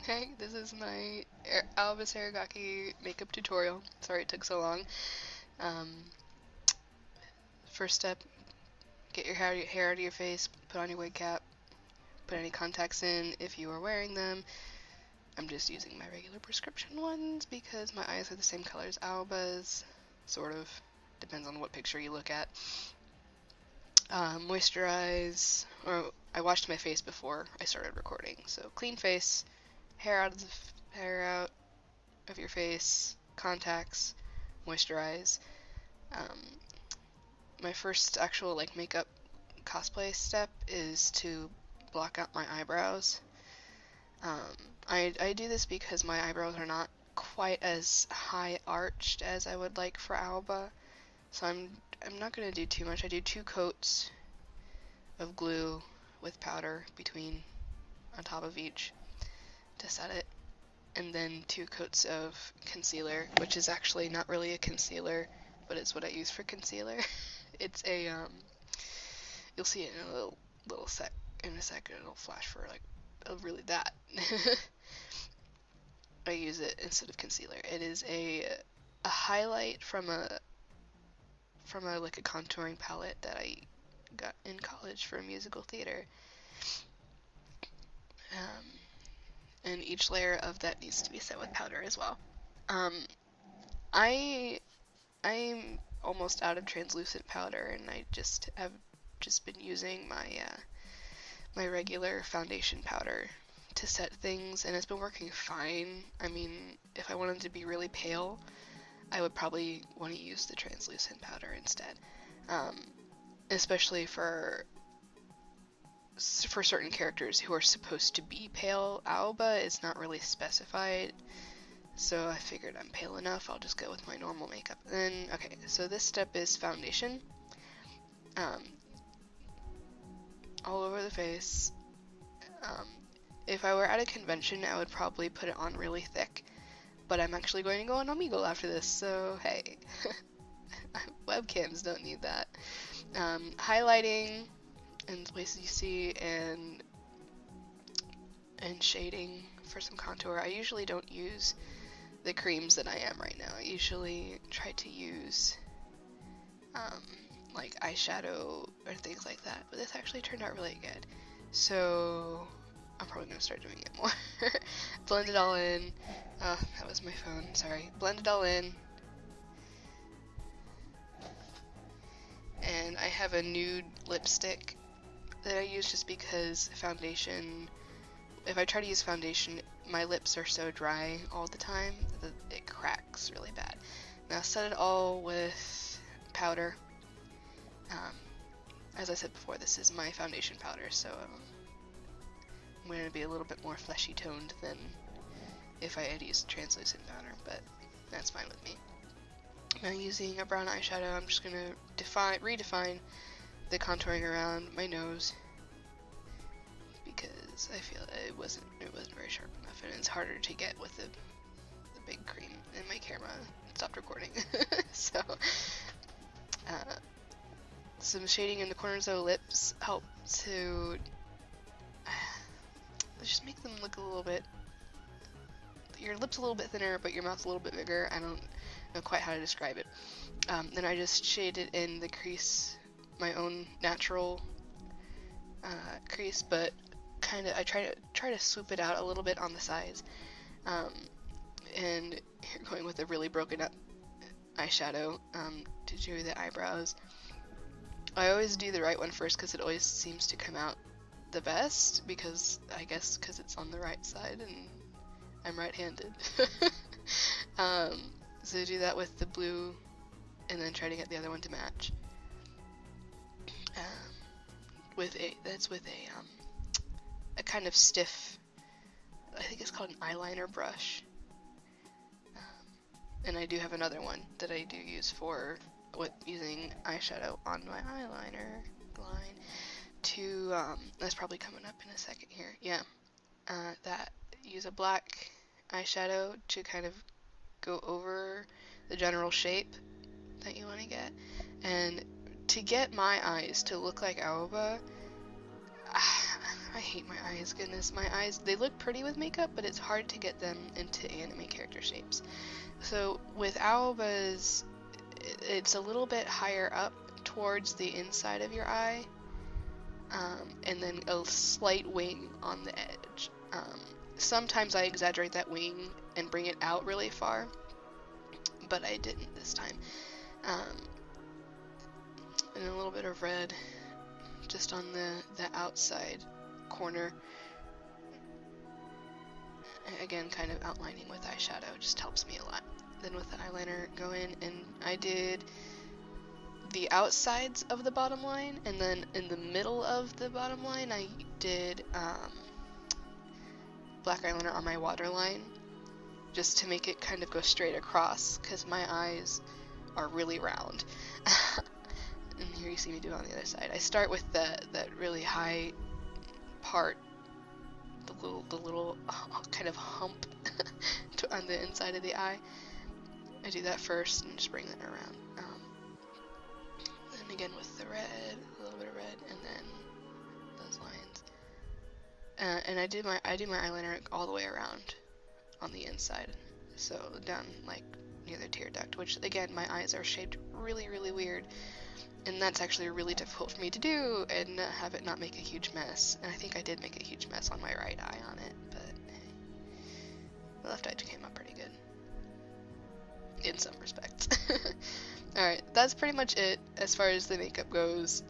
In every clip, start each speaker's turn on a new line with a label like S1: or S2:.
S1: Hey, this is my Aoba Seragaki makeup tutorial. Sorry it took so long. Um, First step, get your hair out of your face, put on your wig cap, put any contacts in if you are wearing them. I'm just using my regular prescription ones because my eyes are the same color as Aoba's, sort of. Depends on what picture you look at. Moisturize, or I washed my face before I started recording, so clean face, hair out of your face, contacts, moisturize. My first actual makeup cosplay step is to block out my eyebrows. I do this because my eyebrows are not quite as high arched as I would like for Aoba, so I'm not gonna do too much. I do 2 coats of glue with powder on top of each to set it, and then 2 coats of concealer, which is actually not really a concealer, but it's what I use for concealer. It's a you'll see it in a little sec. In a second, it'll flash for really that. I use it instead of concealer. It is a highlight from a contouring palette that I got in college for musical theater. And each layer of that needs to be set with powder as well. I'm almost out of translucent powder, and I have been using my regular foundation powder to set things, and it's been working fine. I mean, if I wanted to be really pale, I would probably want to use the translucent powder instead, especially for certain characters who are supposed to be pale. Aoba is not really specified, so I figured I'm pale enough, I'll just go with my normal makeup. Then, okay, so this step is foundation. All over the face. If I were at a convention, I would probably put it on really thick, but I'm actually going to go on Omegle after this, so hey. Webcams don't need that. Highlighting in places you see, and shading for some contour. I usually don't use the creams that I am right now. I usually try to use like eyeshadow or things like that, but this actually turned out really good, so I'm probably gonna start doing it more. Blend it all in. That was my phone, sorry. Blend it all in. And I have a nude lipstick that I use just because foundation, if I try to use foundation, my lips are so dry all the time that it cracks really bad. Now set it all with powder. As I said before, this is my foundation powder, so I'm going to be a little bit more fleshy toned than if I had used translucent powder, but that's fine with me. Now using a brown eyeshadow, I'm just going to redefine the contouring around my nose, because I feel it wasn't very sharp enough, and it's harder to get with the big cream, and my camera stopped recording. So some shading in the corners of the lips help to just make them look a little bit, your lips a little bit thinner, but your mouth a little bit bigger. I don't know quite how to describe it. Then I just shaded in the crease, my own natural crease, but I try to swoop it out a little bit on the sides. And here, going with a really broken up eyeshadow to do the eyebrows. I always do the right one first because it always seems to come out the best, because I guess because it's on the right side and I'm right-handed. So do that with the blue, and then try to get the other one to match. That's with a kind of stiff, I think it's called an eyeliner brush. And I do have another one that I do use for using eyeshadow on my eyeliner line to, that's probably coming up in a second here. Yeah, that use a black eyeshadow to kind of go over the general shape that you want to get. And to get my eyes to look like Aoba, I hate my eyes, goodness. My eyes, they look pretty with makeup, but it's hard to get them into anime character shapes. So with Aoba's, it's a little bit higher up towards the inside of your eye, and then a slight wing on the edge. Sometimes I exaggerate that wing and bring it out really far, but I didn't this time. And a little bit of red just on the outside corner. Again, kind of outlining with eyeshadow just helps me a lot. Then with the eyeliner, go in and I did the outsides of the bottom line, and then in the middle of the bottom line I did black eyeliner on my waterline, just to make it kind of go straight across, because my eyes are really round. And here you see me do it on the other side. I start with that really high part, the little kind of hump on the inside of the eye. I do that first and just bring that around. And again with the red, a little bit of red, and then those lines. And I do my eyeliner all the way around on the inside, so down like near the tear duct, which again my eyes are shaped really, really weird, and that's actually really difficult for me to do and have it not make a huge mess. And I think I did make a huge mess on my right eye on it, but hey, the left eye came up pretty good in some respects. Alright, that's pretty much it as far as the makeup goes.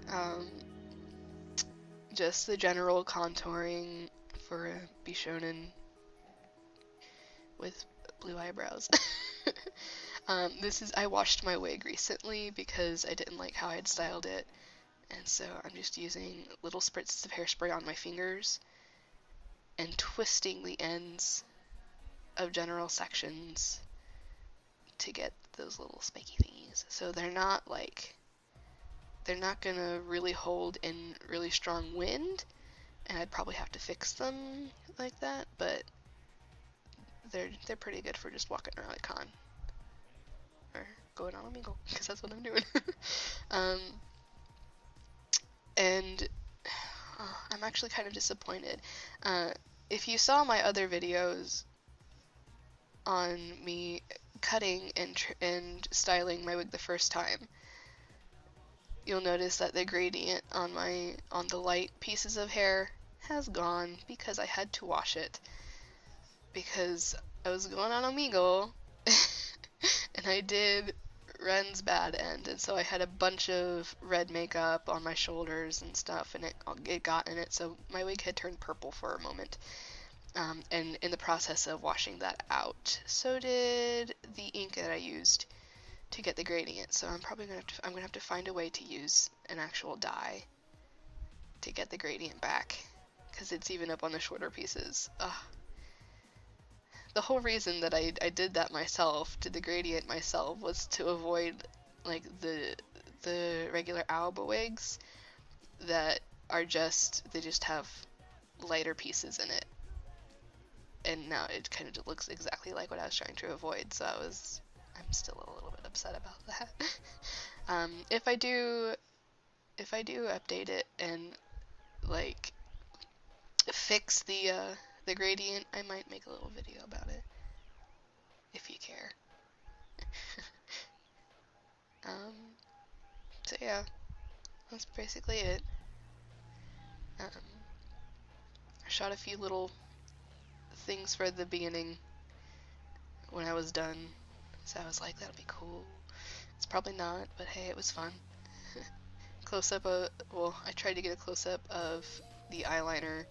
S1: Just the general contouring for a Bishonen with blue eyebrows. I washed my wig recently because I didn't like how I had styled it, and so I'm just using little spritzes of hairspray on my fingers and twisting the ends of general sections to get those little spiky thingies. So they're not gonna really hold in really strong wind, and I'd probably have to fix them like that, but they're pretty good for just walking around at con or going on Omegle, because that's what I'm doing. And I'm actually kind of disappointed. If you saw my other videos on me cutting and styling my wig the first time, you'll notice that the gradient on the light pieces of hair has gone because I had to wash it, because I was going on Omegle and I did Ren's bad end, and so I had a bunch of red makeup on my shoulders and stuff, and it got in it, so my wig had turned purple for a moment. And in the process of washing that out, so did the ink that I used to get the gradient. So I'm gonna have to find a way to use an actual dye to get the gradient back, because it's even up on the shorter pieces. The whole reason that I did that myself, did the gradient myself, was to avoid like the regular Aoba wigs that are they just have lighter pieces in it. And now it kind of looks exactly like what I was trying to avoid, so I'm still a little bit upset about that. If I do update it and like fix the gradient, I might make a little video about it, if you care. So yeah, that's basically it. I shot a few little things for the beginning when I was done, so I was like, that'll be cool. It's probably not, but hey, it was fun. Close-up well, I tried to get a close-up of the eyeliner,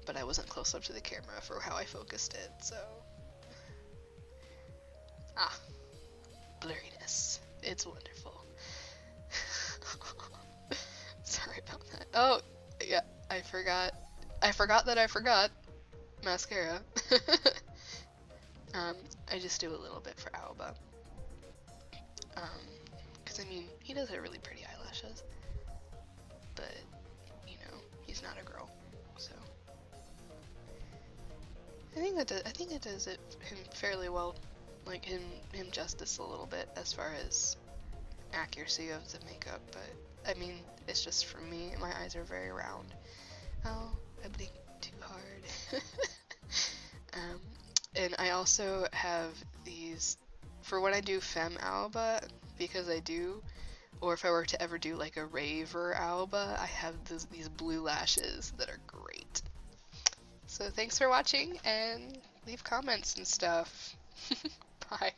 S1: but I wasn't close up to the camera for how I focused it, so blurriness, it's wonderful. Sorry about that. Oh yeah, I forgot that I forgot mascara. I just do a little bit for Aoba, because I mean, he does have really pretty eyelashes, but you know, he's not a girl, so I think it does him fairly well, like him justice a little bit as far as accuracy of the makeup. But I mean, it's just for me, my eyes are very round. Oh, I blink too hard. um, and I also have these, for when I do femme Aoba, because I do, or if I were to ever do like a raver Aoba, I have these blue lashes that are great. So thanks for watching, and leave comments and stuff. Bye.